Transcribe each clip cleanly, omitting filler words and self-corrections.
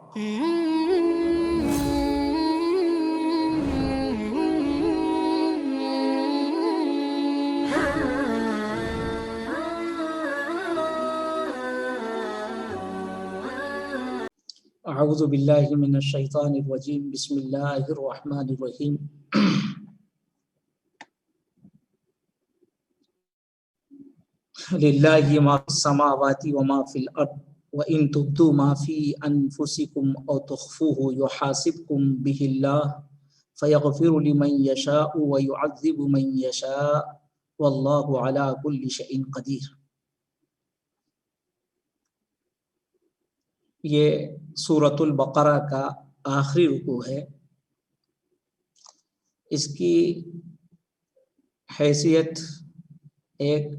اعوذ باللہ من الشیطان الرجیم بسم اللہ الرحمن الرحیم للہ ما فی السماوات وما فی الارض وان تبدوا ما فی انفسکم او تخفوه یحاسبکم به اللہ فیغفر لمن یشاء ویعذب من یشاء واللہ علی کل شیء قدیر۔ یہ سورۃ البقرہ کا آخری رکوع ہے۔ اس کی حیثیت ایک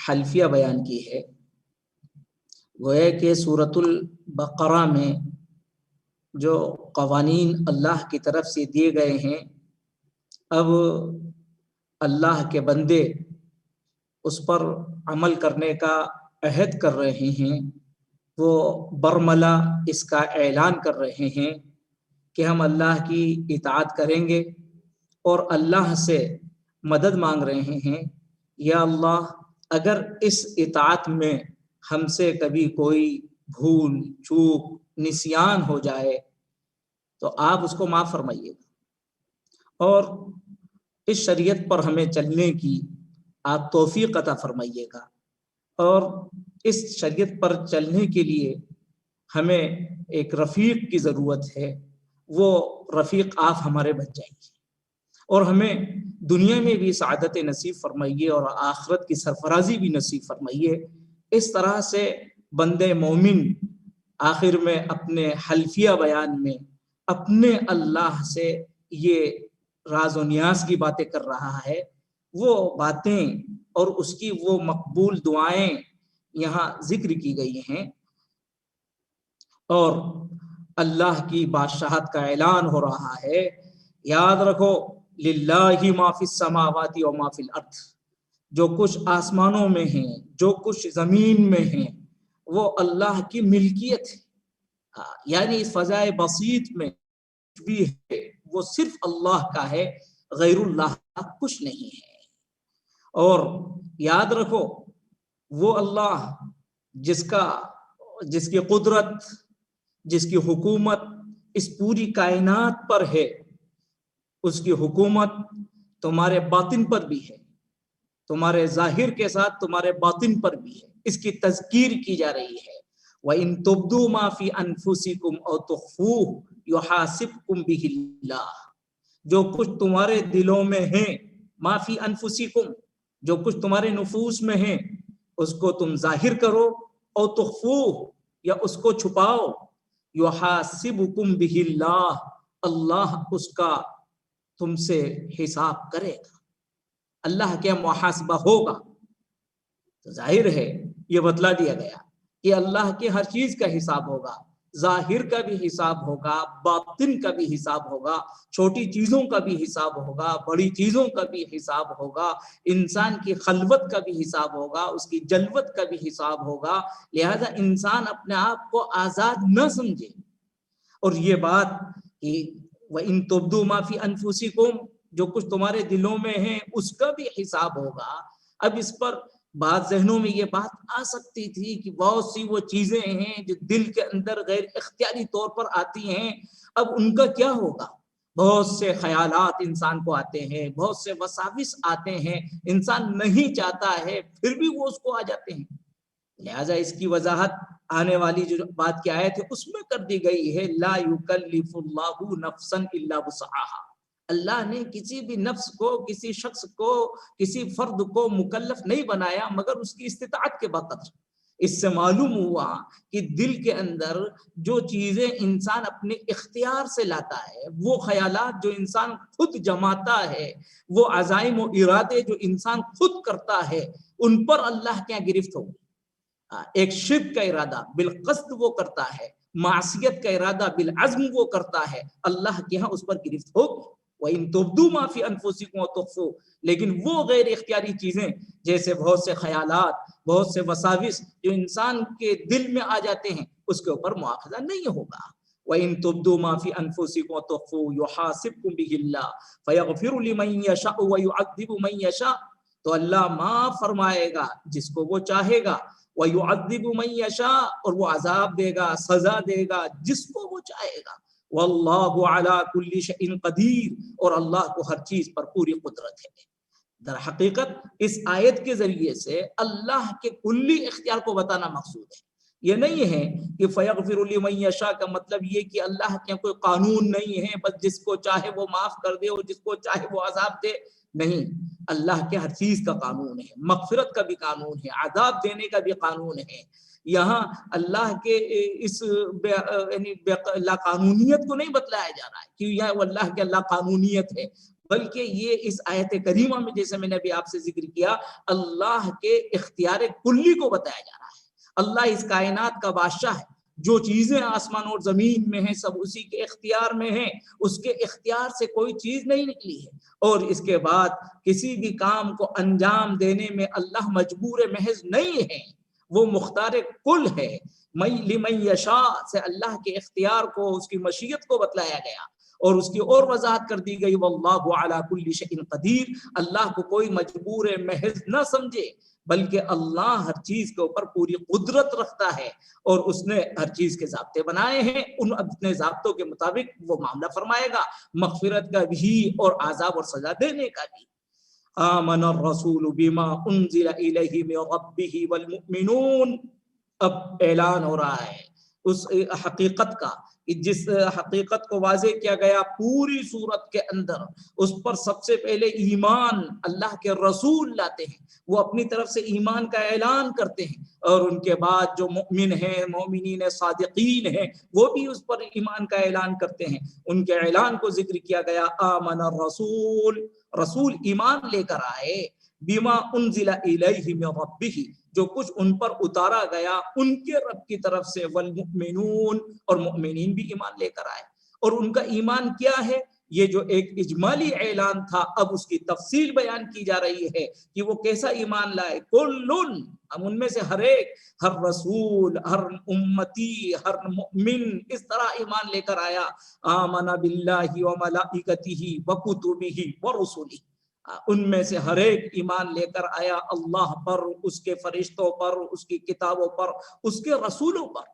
حلفیہ بیان کی ہے۔ گویا کہ سورۃ البقرہ میں جو قوانین اللہ کی طرف سے دیے گئے ہیں، اب اللہ کے بندے اس پر عمل کرنے کا عہد کر رہے ہیں۔ وہ برملا اس کا اعلان کر رہے ہیں کہ ہم اللہ کی اطاعت کریں گے اور اللہ سے مدد مانگ رہے ہیں، یا اللہ اگر اس اطاعت میں ہم سے کبھی کوئی بھول چوک نسیان ہو جائے تو آپ اس کو معاف فرمائیے گا، اور اس شریعت پر ہمیں چلنے کی آپ توفیق عطا فرمائیے گا، اور اس شریعت پر چلنے کے لیے ہمیں ایک رفیق کی ضرورت ہے، وہ رفیق آپ ہمارے بن جائیے اور ہمیں دنیا میں بھی سعادت نصیب فرمائیے اور آخرت کی سرفرازی بھی نصیب فرمائیے۔ اس طرح سے بندے مومن آخر میں اپنے حلفیہ بیان میں اپنے اللہ سے یہ راز و نیاز کی باتیں کر رہا ہے، وہ باتیں اور اس کی وہ مقبول دعائیں یہاں ذکر کی گئی ہیں، اور اللہ کی بادشاہت کا اعلان ہو رہا ہے۔ یاد رکھو، للہ ما فی السماوات و ما فی الارض، جو کچھ آسمانوں میں ہیں، جو کچھ زمین میں ہیں، وہ اللہ کی ملکیت ہے۔ یعنی اس فضائے بسیط میں بھی ہے وہ صرف اللہ کا ہے، غیر اللہ کا کچھ نہیں ہے۔ اور یاد رکھو، وہ اللہ جس کی قدرت، جس کی حکومت اس پوری کائنات پر ہے، اس کی حکومت تمہارے باطن پر بھی ہے، تمہارے ظاہر کے ساتھ تمہارے باطن پر بھی ہے۔ اس کی تذکیر کی جا رہی ہے۔ وَإِن تُبْدُوا مَا فِي أَنفُسِكُمْ أَوْ تُخْفُوهُ يُحَاسِبْكُم بِهِ اللَّهُ، جو کچھ تمہارے دلوں میں ہیں، ما فی انفسکم، جو کچھ تمہارے نفوس میں ہیں، اس کو تم ظاہر کرو، او تخفوه، یا اس کو چھپاؤ، یحاسبکم بہ اللہ، اللہ اس کا تم سے حساب کرے گا، اللہ کے محاسبہ ہوگا۔ تو ظاہر ہے یہ بتلا دیا گیا کہ اللہ کے ہر چیز کا حساب ہوگا، ظاہر کا بھی حساب ہوگا، باطن کا بھی حساب ہوگا، چھوٹی چیزوں کا بھی حساب ہوگا، بڑی چیزوں کا بھی حساب ہوگا، انسان کی خلوت کا بھی حساب ہوگا، اس کی جلوت کا بھی حساب ہوگا۔ لہذا انسان اپنے آپ کو آزاد نہ سمجھے، اور یہ بات کہ وَإِن تُبْدُوا مَا فِي أَنفُسِكُمْ، جو کچھ تمہارے دلوں میں ہیں اس کا بھی حساب ہوگا۔ اب اس پر بعض ذہنوں میں یہ بات آ سکتی تھی کہ بہت سی وہ چیزیں ہیں جو دل کے اندر غیر اختیاری طور پر آتی ہیں، اب ان کا کیا ہوگا؟ بہت سے خیالات انسان کو آتے ہیں، بہت سے وساوس آتے ہیں، انسان نہیں چاہتا ہے پھر بھی وہ اس کو آ جاتے ہیں۔ لہذا اس کی وضاحت آنے والی جو بات کی آیت ہے اس میں کر دی گئی ہے، لا یکلف اللہ نفسا الا وسعها، اللہ نے کسی بھی نفس کو، کسی شخص کو، کسی فرد کو مکلف نہیں بنایا مگر اس کی استطاعت کے بقدر۔ اس سے معلوم ہوا کہ دل کے اندر جو چیزیں انسان اپنے اختیار سے لاتا ہے، وہ خیالات جو انسان خود جماتا ہے، وہ عزائم و ارادے جو انسان خود کرتا ہے، ان پر اللہ کیا گرفت ہوگی۔ ایک شرک کا ارادہ بالقصد وہ کرتا ہے، معصیت کا ارادہ بالعزم وہ کرتا ہے، اللہ کے ہاں اس پر گرفت ہوگی۔ وَإِن تُبْدُوا مَا فِي أَنفُسِكُمْ وَتُخْفُوهُ، لیکن وہ غیر اختیاری چیزیں جیسے بہت سے خیالات، بہت سے وساوس جو انسان کے دل میں آ جاتے ہیں، اس کے اوپر مواخذہ نہیں ہوگا۔ وَإِن تُبْدُوا مَا فِي أَنفُسِكُمْ وَتُخْفُوهُ يُحَاسِبْكُم بِهِ اللَّهُ فَيَغْفِرُ لِمَن يَشَاءُ وَيُعَذِّبُ مَن يَشَاءُ. تو اللہ معاف فرمائے گا جس کو وہ چاہے گا، وَيُعَذِّبُ مَن يَشَاءُ اور وہ عذاب دے گا، سزا دے گا جس کو وہ چاہے گا. وَاللَّهُ عَلَى كُلِّ شَيْءٍ قَدِيرٌ اور اللہ کو ہر چیز پر پوری قدرت ہے. در حقیقت اس آیت کے ذریعے سے اللہ کے کلی اختیار کو بتانا مقصود ہے. یہ نہیں ہے کہ فیغفر لمن یشاء کا مطلب یہ کہ اللہ کے کوئی قانون نہیں ہے بس جس کو چاہے وہ معاف کر دے اور جس کو چاہے وہ عذاب دے. نہیں، اللہ کے ہر چیز کا قانون ہے، مغفرت کا بھی قانون ہے، عذاب دینے کا بھی قانون ہے. یہاں اللہ کے اس یعنی لا قانونیت کو نہیں بتلایا جا رہا ہے کہ یہ اللہ کے اللہ قانونیت ہے، بلکہ یہ اس آیت کریمہ میں جیسے میں نے ابھی آپ سے ذکر کیا اللہ کے اختیار کلی کو بتایا جا رہا ہے. اللہ اس کائنات کا بادشاہ ہے، جو چیزیں آسمان اور زمین میں ہیں سب اسی کے اختیار میں ہیں، اس کے اختیار سے کوئی چیز نہیں نکلی ہے. اور اس کے بعد کسی بھی کام کو انجام دینے میں اللہ مجبور محض نہیں ہے، وہ مختار کل ہے. لمن یشاء سے اللہ کے اختیار کو، اس کی مشیت کو بتلایا گیا اور اس کی اور وضاحت کر دی گئی. واللہ علی کل شیء قدیر، اللہ کو کوئی مجبور محض نہ سمجھے بلکہ اللہ ہر چیز کے اوپر پوری قدرت رکھتا ہے اور اس نے ہر چیز کے ضابطے بنائے ہیں، ان اپنے ضابطوں کے مطابق وہ معاملہ فرمائے گا، مغفرت کا بھی اور عذاب اور سزا دینے کا بھی. آمن الرسول بما انزل الیہ من ربہ والمؤمنون. اب اعلان ہو رہا ہے اس حقیقت کا، جس حقیقت کو واضح کیا گیا پوری صورت کے اندر. اس پر سب سے پہلے ایمان اللہ کے رسول لاتے ہیں، وہ اپنی طرف سے ایمان کا اعلان کرتے ہیں، اور ان کے بعد جو مؤمن ہیں، مومنین صادقین ہیں، وہ بھی اس پر ایمان کا اعلان کرتے ہیں. ان کے اعلان کو ذکر کیا گیا. آمن الرسول، رسول ایمان لے کر آئے، بما انزل الیہ من ربہ، جو کچھ ان پر اتارا گیا ان کے رب کی طرف سے، والمؤمنون اور مؤمنین بھی ایمان لے کر آئے. اور ان کا ایمان کیا ہے؟ یہ جو ایک اجمالی اعلان تھا اب اس کی تفصیل بیان کی جا رہی ہے کہ وہ کیسا ایمان لائے. کلن، ہم ان میں سے ہر ایک، ہر رسول، ہر امتی، ہر مؤمن اس طرح ایمان لے کر آیا. آمن باللہ وملائکتہ وکتبہ ورسلہ، ان میں سے ہر ایک ایمان لے کر آیا اللہ پر، اس کے فرشتوں پر، اس کی کتابوں پر، اس کے رسولوں پر.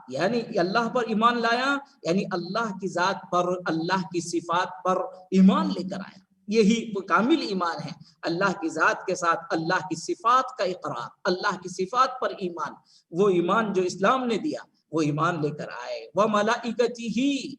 یعنی اللہ پر ایمان لایا یعنی اللہ کی ذات پر، اللہ کی صفات پر ایمان لے کر آیا. یہی کامل ایمان ہے، اللہ کی ذات کے ساتھ اللہ کی صفات کا اقرار، اللہ کی صفات پر ایمان. وہ ایمان جو اسلام نے دیا وہ ایمان لے کر آئے. وملائکتہ،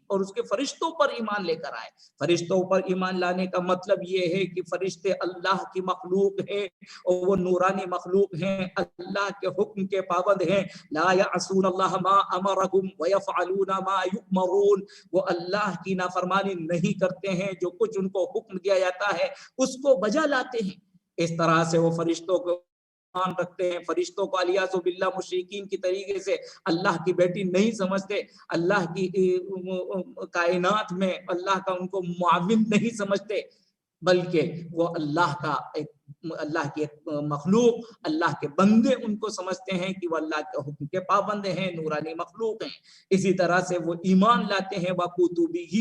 اور اس کے فرشتوں پر ایمان لے کر آئے. فرشتوں پر ایمان لانے کا مطلب یہ ہے کہ فرشتے اللہ کی مخلوق ہیں اور وہ نورانی مخلوق ہیں، اللہ کے حکم کے پابند ہیں. لا یعصون اللہ ما امرهم ویفعلون ما یؤمرون، وہ اللہ کی نافرمانی نہیں کرتے ہیں، جو کچھ ان کو حکم دیا جاتا ہے اس کو بجا لاتے ہیں. اس طرح سے وہ فرشتوں کو رکھتے ہیں. فرشتوں کو الیاذ باللہ مشرکین کی طریقے سے اللہ کی بیٹی نہیں سمجھتے، اللہ کی کائنات میں اللہ کا ان کو معاون نہیں سمجھتے، بلکہ وہ اللہ کا اللہ کی ایک مخلوق، اللہ کے بندے ان کو سمجھتے ہیں کہ وہ اللہ کے حکم کے پابند ہیں، نورانی مخلوق ہیں. اسی طرح سے وہ ایمان لاتے ہیں وکتبہ،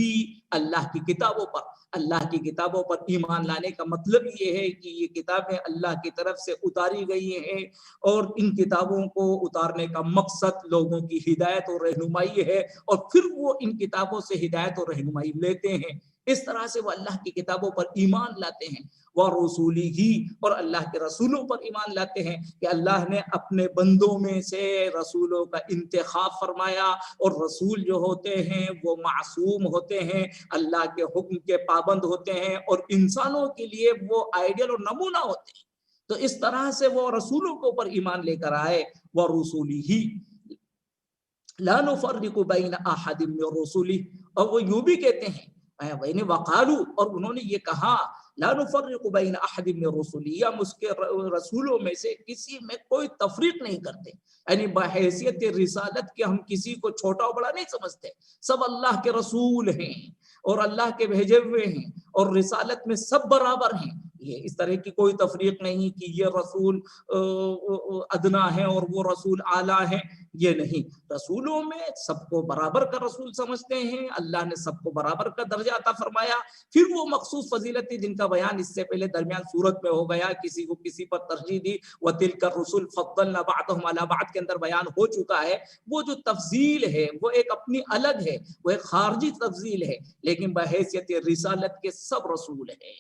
اللہ کی کتابوں پر. اللہ کی کتابوں پر ایمان لانے کا مطلب یہ ہے کہ یہ کتابیں اللہ کی طرف سے اتاری گئی ہیں اور ان کتابوں کو اتارنے کا مقصد لوگوں کی ہدایت اور رہنمائی ہے، اور پھر وہ ان کتابوں سے ہدایت اور رہنمائی لیتے ہیں. اس طرح سے وہ اللہ کی کتابوں پر ایمان لاتے ہیں. ورسولہ، اور اللہ کے رسولوں پر ایمان لاتے ہیں کہ اللہ نے اپنے بندوں میں سے رسولوں کا انتخاب فرمایا، اور رسول جو ہوتے ہیں وہ معصوم ہوتے ہیں، اللہ کے حکم کے پابند ہوتے ہیں، اور انسانوں کے لیے وہ آئیڈیل اور نمونہ ہوتے ہیں. تو اس طرح سے وہ رسولوں کے اوپر ایمان لے کر آئے. ورسولہ لا نفرق بین احد من رسلہ، اور وہ یوں بھی کہتے ہیں وقالو، اور انہوں نے یہ کہا لا نفرق بین احد من رسلی، ہم اس کے رسولوں میں سے کسی میں کوئی تفریق نہیں کرتے، یعنی بحیثیت رسالت کے ہم کسی کو چھوٹا و بڑا نہیں سمجھتے، سب اللہ کے رسول ہیں اور اللہ کے بھیجے ہوئے ہیں اور رسالت میں سب برابر ہیں۔ یہ اس طرح کی کوئی تفریق نہیں کہ یہ رسول ادنا ہے اور وہ رسول اعلیٰ ہے، یہ نہیں، رسولوں میں سب کو برابر کا رسول سمجھتے ہیں، اللہ نے سب کو برابر کا درجہ عطا فرمایا۔ پھر وہ مخصوص فضیلتیں جن کا بیان اس سے پہلے درمیان سورت میں ہو گیا، کسی کو کسی پر ترجیح دی، وَتِلْكَ الرُّسُلُ فَضَّلْنَا بَعْضَهُمْ عَلَىٰ بَعْضٍ کے اندر بیان ہو چکا ہے۔ وہ جو تفضیل ہے وہ ایک اپنی الگ ہے، وہ ایک خارجی تفضیل ہے، لیکن بحیثیت رسالت کے سب رسول ہیں۔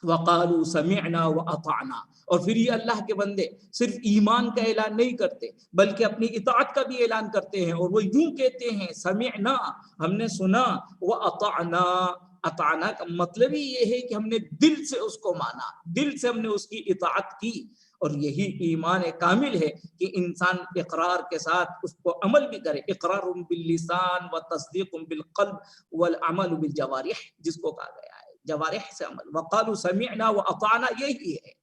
وَقَالُوا سَمِعْنَا وَأَطَعْنَا، اور پھر یہ اللہ کے بندے صرف ایمان کا اعلان نہیں کرتے بلکہ اپنی اطاعت کا بھی اعلان کرتے ہیں، اور وہ یوں کہتے ہیں سمعنا، ہم نے سنا، وَأَطَعْنَا، اطعنا کا مطلب ہی یہ ہے کہ ہم نے دل سے اس کو مانا، دل سے ہم نے اس کی اطاعت کی، اور یہی ایمان کامل ہے کہ انسان اقرار کے ساتھ اس کو عمل بھی کرے، اقرار باللسان و تصدیق بالقلب والعمل بالجوارح، جس کو کہا گیا ہے جوارح سے عمل۔ وقالوا سمعنا واطعنا، یہی ہے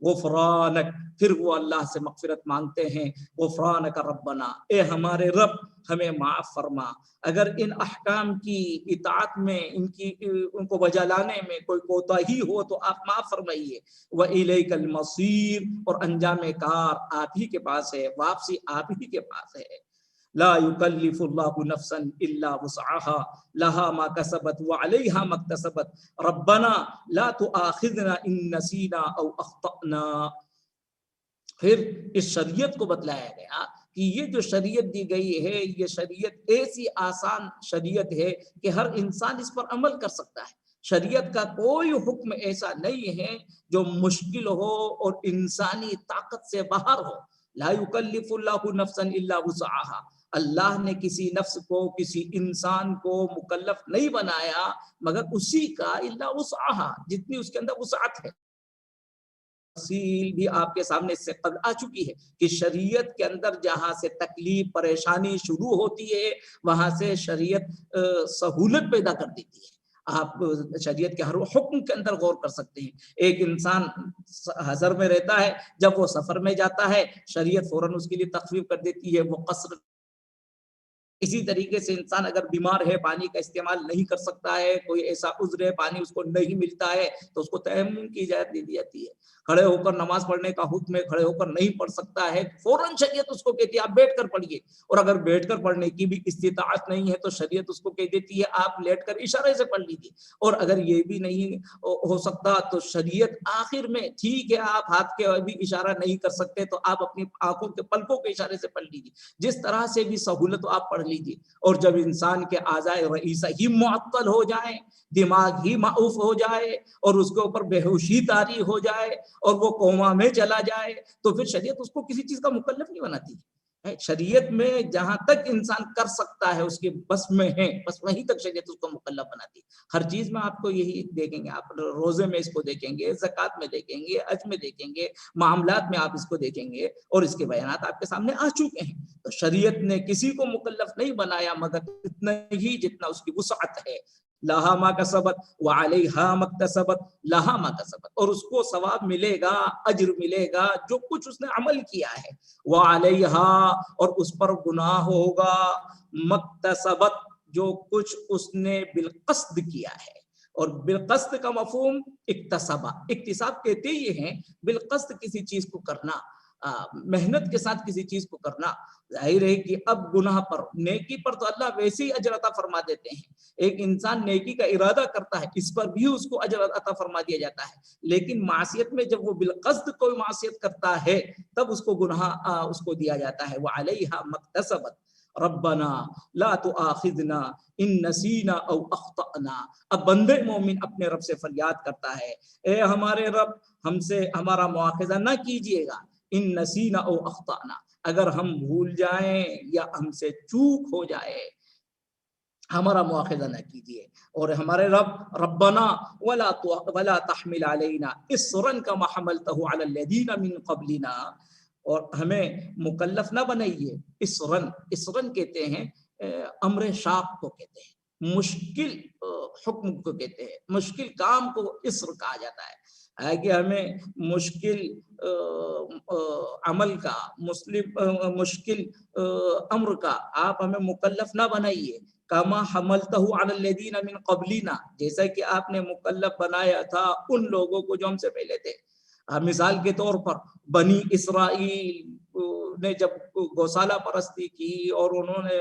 غفرانک، پھر وہ اللہ سے مغفرت مانگتے ہیں، غفرانک ربنا، اے ہمارے رب ہمیں معاف فرما، اگر ان احکام کی اطاعت میں ان کو بجا لانے میں کوئی کوتاہی ہو تو آپ معاف فرمائیے، وَإِلَيْكَ الْمَصِيرُ، اور انجام کار آپ ہی کے پاس ہے، واپسی آپ ہی کے پاس ہے۔ لا يكلف الله نفسا الا وسعها لها ما كسبت وعليها ما اكتسبت ربنا لا تؤاخذنا ان نسينا او اخطأنا۔ پھر اس شریعت کو بتلایا گیا کہ یہ جو شریعت دی گئی ہے یہ شریعت ایسی آسان شریعت ہے کہ ہر انسان اس پر عمل کر سکتا ہے، شریعت کا کوئی حکم ایسا نہیں ہے جو مشکل ہو اور انسانی طاقت سے باہر ہو۔ لا يكلف الله نفسا الا وسعها، اللہ نے کسی نفس کو، کسی انسان کو مکلف نہیں بنایا مگر اسی کا الا وسعها، جتنی اس کے اندر وسعت ہے۔ تفصیل بھی آپ کے سامنے اس سے قبل آ چکی ہے کہ شریعت کے اندر جہاں سے تکلیف پریشانی شروع ہوتی ہے وہاں سے شریعت سہولت پیدا کر دیتی ہے۔ آپ شریعت کے ہر حکم کے اندر غور کر سکتے ہیں۔ ایک انسان حضر میں رہتا ہے، جب وہ سفر میں جاتا ہے شریعت فوراً اس کے لیے تخفیف کر دیتی ہے، وہ قصر۔ اسی طریقے سے انسان اگر بیمار ہے، پانی کا استعمال نہیں کر سکتا ہے، کوئی ایسا عذر ہے پانی اس کو نہیں ملتا ہے تو اس کو تیمم کی اجازت دے دی جاتی ہے۔ کھڑے ہو کر نماز پڑھنے کا حکم ہے، کھڑے ہو کر نہیں پڑھ سکتا ہے، فوراً شریعت اس کو کہتی ہے آپ بیٹھ کر پڑھیے، اور اگر بیٹھ کر پڑھنے کی بھی استطاعت نہیں ہے تو شریعت اس کو کہہ دیتی ہے آپ لیٹ کر اشارے سے پڑھ لیجیے، اور اگر یہ بھی نہیں ہو سکتا تو شریعت آخر میں ٹھیک ہے آپ ہاتھ کے بھی اشارہ نہیں کر سکتے تو آپ اپنی آنکھوں کے پلکوں کے اشارے سے پڑھ لیجیے، جس طرح سے بھی سہولت آپ پڑھ لیجیے۔ اور جب انسان کے اعضائے رئیسہ ہی معطل ہو جائیں، دماغ ہی معوف ہو جائے اور اس کے اوپر بے ہوشی طاری ہو جائے اور وہ کوما میں چلا جائے تو پھر شریعت اس کو کسی چیز کا مکلف نہیں بناتی ہے۔ شریعت میں جہاں تک انسان کر سکتا ہے اس کے بس میں ہے، بس وہیں تک شریعت اس کو مکلف بناتی ہے۔ ہر چیز میں آپ کو یہی دیکھیں گے، آپ روزے میں اس کو دیکھیں گے، زکوٰۃ میں دیکھیں گے، حج میں دیکھیں گے، معاملات میں آپ اس کو دیکھیں گے، اور اس کے بیانات آپ کے سامنے آ چکے ہیں۔ تو شریعت نے کسی کو مکلف نہیں بنایا مگر اتنا ہی جتنا اس کی وسعت ہے۔ لہا ما کسبت وعلیہا ما اکتسبت، لہا ما کسبت، اور اس کو ثواب ملے گا، اجر ملے گا جو کچھ اس نے عمل کیا ہے، وعلیہا، اور اس پر گناہ ہوگا، مکتسبت، جو کچھ اس نے بالقصد کیا ہے۔ اور بالقصد کا مفہوم اکتسبہ، اکتساب کہتے یہ ہیں بالقصد کسی چیز کو کرنا، محنت کے ساتھ کسی چیز کو کرنا۔ ظاہر ہے کہ اب گناہ پر، نیکی پر تو اللہ ویسے ہی اجر عطا فرما دیتے ہیں، ایک انسان نیکی کا ارادہ کرتا ہے اس پر بھی اس کو اجر عطا فرما دیا جاتا ہے، لیکن معصیت میں جب وہ بالقصد کوئی معصیت کرتا ہے تب اس کو گناہ اس کو دیا جاتا ہے۔ وعلیہا مکتسبت ربنا لا تؤاخذنا ان نسینا او اخطأنا۔ اب بندے مومن اپنے رب سے فریاد کرتا ہے، اے ہمارے رب ہم سے ہمارا مواخذہ نہ کیجیے گا، ان نسینا او اخطأنا، اگر ہم بھول جائیں یا ہم سے چوک ہو جائے ہمارا مواخذہ نہ کیجیے۔ اور ہمارے رب ربنا ولا تحمل علینا اصرا کما حملته علی الذین من قبلنا، اور ہمیں مکلف نہ بنائیے، اسرن، اسرن کہتے ہیں امر شاق کو کہتے ہیں، مشکل حکم کو کہتے ہیں، مشکل کام کو اسر کہا جاتا ہے کہ ہمیں مشکل عمل کا، مشکل امر کا آپ ہمیں مکلف نہ بنائیے، کما حملتہ علی الذین من قبلنا، جیسا کہ آپ نے مکلف بنایا تھا ان لوگوں کو جو ہم سے پہلے تھے۔ مثال کے طور پر بنی اسرائیل نے جب گوسالہ پرستی کی اور انہوں نے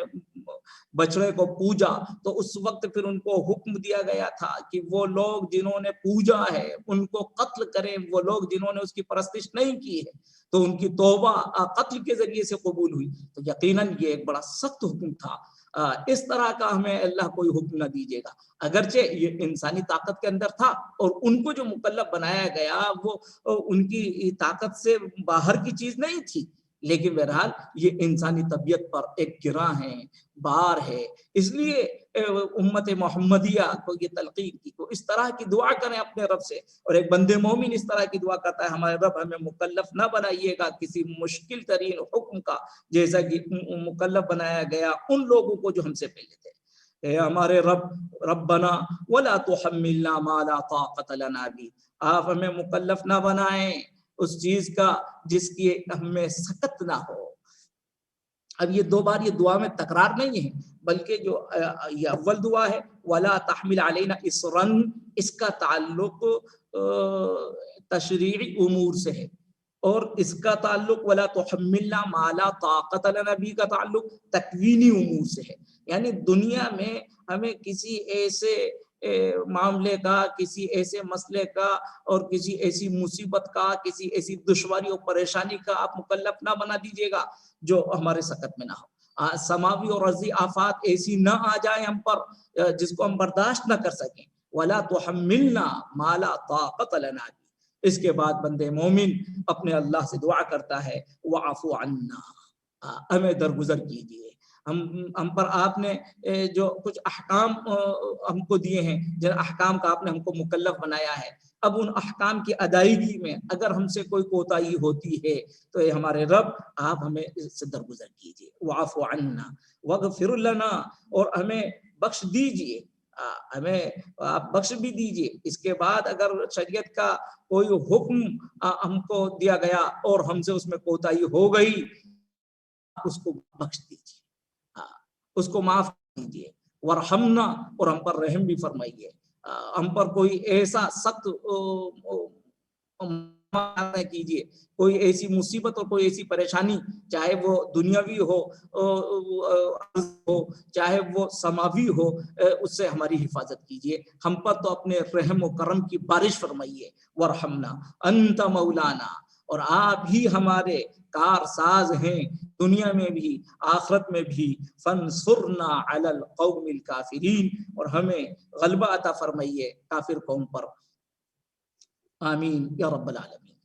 بچڑے کو پوجا تو اس وقت پھر ان کو حکم دیا گیا تھا کہ وہ لوگ جنہوں نے پوجا ہے ان کو قتل کریں، وہ لوگ جنہوں نے اس کی پرستش نہیں کی ہے تو ان کی توبہ قتل کے ذریعے سے قبول ہوئی۔ تو یقیناً یہ ایک بڑا سخت حکم تھا، اس طرح کا ہمیں اللہ کوئی حکم نہ دیجیے گا، اگرچہ یہ انسانی طاقت کے اندر تھا اور ان کو جو مکلف بنایا گیا وہ ان کی طاقت سے باہر کی چیز نہیں تھی، لیکن بہرحال یہ انسانی طبیعت پر ایک گراں ہے، بار ہے۔ اس لیے امت محمدیہ کو یہ تلقین کی کو اس طرح کی دعا کریں اپنے رب سے، اور ایک بندے مومن اس طرح کی دعا کرتا ہے، ہمارے رب ہمیں مکلف نہ بنائیے گا کسی مشکل ترین حکم کا، جیسا کہ مکلف بنایا گیا ان لوگوں کو جو ہم سے پہلے تھے۔ اے ہمارے رب، ربنا ولا تحملنا ما لا طاقت لنا بھی، آپ ہمیں مکلف نہ بنائیں اس چیز کا جس کی ہمیں سکت نہ ہو۔ اب یہ دو بار یہ دعا میں تکرار نہیں ہے، بلکہ جو یہ اول دعا ہے ولا تحمل علینا اصرا، اس کا تعلق تشریعی امور سے ہے، اور اس کا تعلق ولا تحملنا ما لا طاقت لنا بھی کا تعلق تکوینی امور سے ہے، یعنی دنیا میں ہمیں کسی ایسے معاملے کا، کسی ایسے مسئلے کا اور کسی ایسی مصیبت کا، کسی ایسی دشواری اور پریشانی کا آپ مکلف نہ بنا دیجیے گا جو ہمارے سکت میں نہ ہو۔ سماوی اور ارضی آفات ایسی نہ آ جائیں ہم پر جس کو ہم برداشت نہ کر سکیں۔ ولا تحملنا ما لا طاقت لنا، اس کے بعد بندے مومن اپنے اللہ سے دعا کرتا ہے واعف عنا، ہمیں درگزر کیجیے، ہم پر آپ نے جو کچھ احکام ہم کو دیے ہیں، جن احکام کا آپ نے ہم کو مکلف بنایا ہے، اب ان احکام کی ادائیگی میں اگر ہم سے کوئی کوتاہی ہوتی ہے تو اے ہمارے رب آپ ہمیں اس سے درگزر کیجیے، واعف عنا واغفر لنا، اور ہمیں بخش دیجیے، ہمیں آپ بخش بھی دیجیے۔ اس کے بعد اگر شریعت کا کوئی حکم ہم کو دیا گیا اور ہم سے اس میں کوتاہی ہو گئی، اس کو بخش دیجیے، اس کو معاف کیجیے، ورحمنا، اور ہم پر رحم بھی فرمائیے، ہم پر کوئی ایسا سخت کیجیے، کوئی ایسی مصیبت اور کوئی ایسی پریشانی، چاہے وہ دنیاوی ہو چاہے وہ سماوی ہو، اس سے ہماری حفاظت کیجیے، ہم پر تو اپنے رحم و کرم کی بارش فرمائیے، ورحمنا انت مولانا، اور آپ ہی ہمارے کار ساز ہیں دنیا میں بھی آخرت میں بھی، فانصرنا علی القوم الکافرین، اور ہمیں غلبہ عطا فرمائیے کافر قوم پر، آمین یا رب العالمین۔